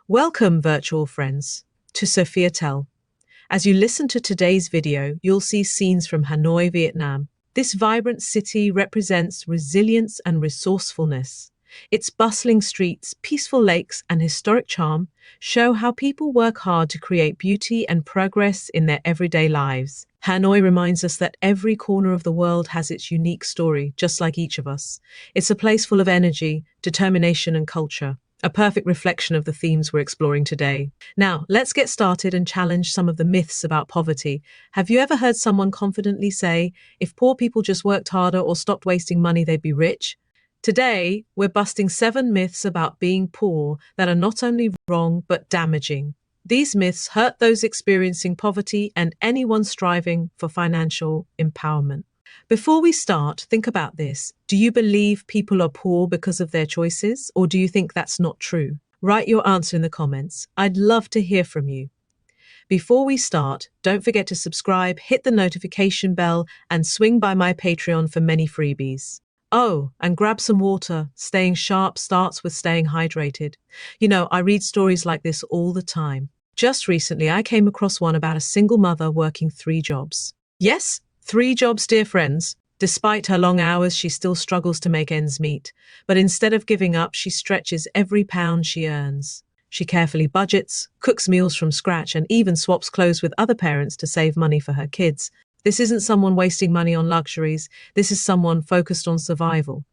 Welcome, virtual friends, to Sophia Tell. As you listen to today's video, you'll see scenes from Hanoi, Vietnam. This vibrant city represents resilience and resourcefulness. Its bustling streets, peaceful lakes, and historic charm show how people work hard to create beauty and progress in their everyday lives. Hanoi reminds us that every corner of the world has its unique story, just like each of us. It's a place full of energy, determination, and culture. A perfect reflection of the themes we're exploring today. Now, let's get started and challenge some of the myths about poverty. Have you ever heard someone confidently say, if poor people just worked harder or stopped wasting money, they'd be rich? Today, we're busting 7 myths about being poor that are not only wrong, but damaging. These myths hurt those experiencing poverty and anyone striving for financial empowerment. Before we start, think about this. Do you believe people are poor because of their choices, or do you think that's not true? Write your answer in the comments. I'd love to hear from you. Before we start, don't forget to subscribe, hit the notification bell, and swing by my Patreon for many freebies. Oh, and grab some water. Staying sharp starts with staying hydrated. I read stories like this all the time. Just recently, I came across one about a single mother working 3 jobs. Yes, 3 jobs, dear friends. Despite her long hours, she still struggles to make ends meet. But instead of giving up, she stretches every pound she earns. She carefully budgets, cooks meals from scratch, and even swaps clothes with other parents to save money for her kids. This isn't someone wasting money on luxuries. This is someone focused on survival.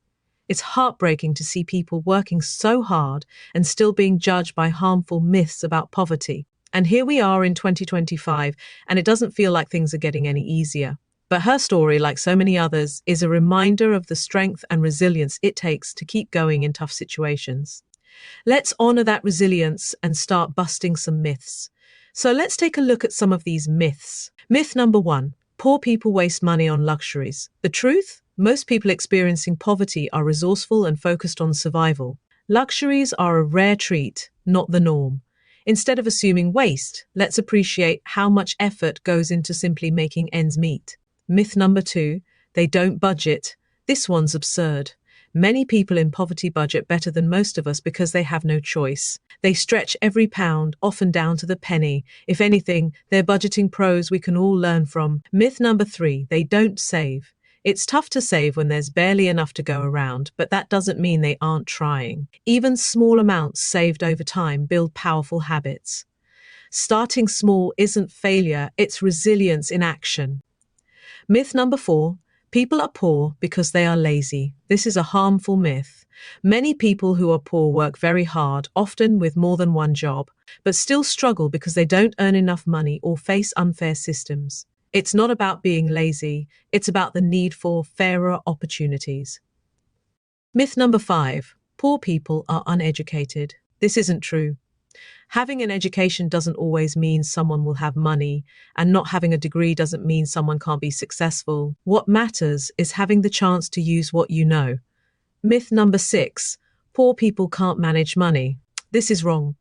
It's heartbreaking to see people working so hard and still being judged by harmful myths about poverty. And here we are in 2025, and it doesn't feel like things are getting any easier. But her story, like so many others, is a reminder of the strength and resilience it takes to keep going in tough situations. Let's honor that resilience and start busting some myths. So let's take a look at some of these myths. Myth number 1, poor people waste money on luxuries. The truth? Most people experiencing poverty are resourceful and focused on survival. Luxuries are a rare treat, not the norm. Instead of assuming waste, let's appreciate how much effort goes into simply making ends meet. Myth number 2, they don't budget. This one's absurd. Many people in poverty budget better than most of us because they have no choice. They stretch every pound, often down to the penny. If anything, they're budgeting pros we can all learn from. Myth number 3, they don't save. It's tough to save when there's barely enough to go around, but that doesn't mean they aren't trying. Even small amounts saved over time build powerful habits. Starting small isn't failure, it's resilience in action. Myth number 4, people are poor because they are lazy. This is a harmful myth. Many people who are poor work very hard, often with more than one job, but still struggle because they don't earn enough money or face unfair systems. It's not about being lazy, it's about the need for fairer opportunities. Myth number 5, poor people are uneducated. This isn't true. Having an education doesn't always mean someone will have money, and not having a degree doesn't mean someone can't be successful. What matters is having the chance to use what you know. Myth number 6, poor people can't manage money. This is wrong.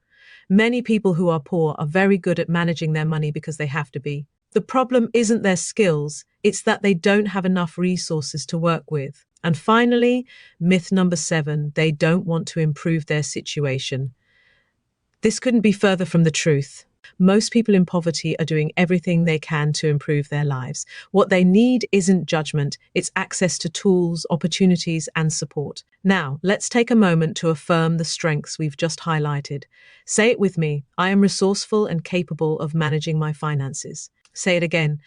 Many people who are poor are very good at managing their money because they have to be. The problem isn't their skills, it's that they don't have enough resources to work with. And finally, myth number 7, they don't want to improve their situation. This couldn't be further from the truth. Most people in poverty are doing everything they can to improve their lives. What they need isn't judgment, it's access to tools, opportunities, and support. Now, let's take a moment to affirm the strengths we've just highlighted. Say it with me. I am resourceful and capable of managing my finances. Say it again.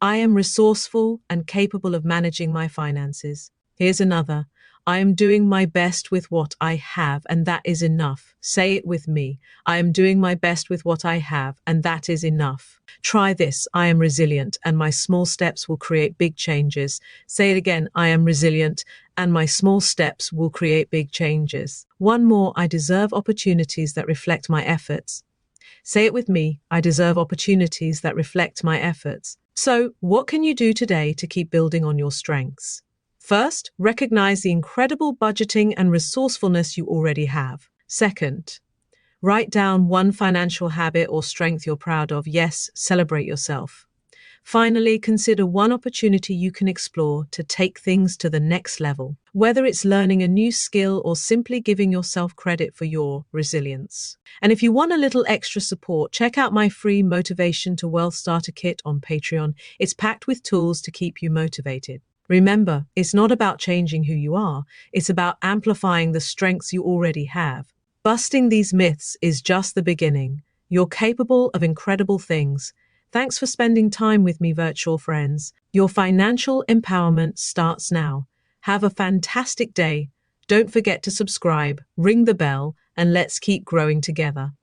I am resourceful and capable of managing my finances. Here's another. I am doing my best with what I have, and that is enough. Say it with me. I am doing my best with what I have, and that is enough. Try this. I am resilient, and my small steps will create big changes. Say it again. I am resilient, and my small steps will create big changes. One more. I deserve opportunities that reflect my efforts. Say it with me. I deserve opportunities that reflect my efforts. So, what can you do today to keep building on your strengths? First, recognize the incredible budgeting and resourcefulness you already have. Second, write down one financial habit or strength you're proud of. Yes, celebrate yourself. Finally, consider one opportunity you can explore to take things to the next level, whether it's learning a new skill or simply giving yourself credit for your resilience. And if you want a little extra support, check out my free Motivation to Wealth Starter Kit on Patreon. It's packed with tools to keep you motivated. Remember, it's not about changing who you are, it's about amplifying the strengths you already have. Busting these myths is just the beginning. You're capable of incredible things. Thanks for spending time with me, virtual friends. Your financial empowerment starts now. Have a fantastic day. Don't forget to subscribe, ring the bell, and let's keep growing together.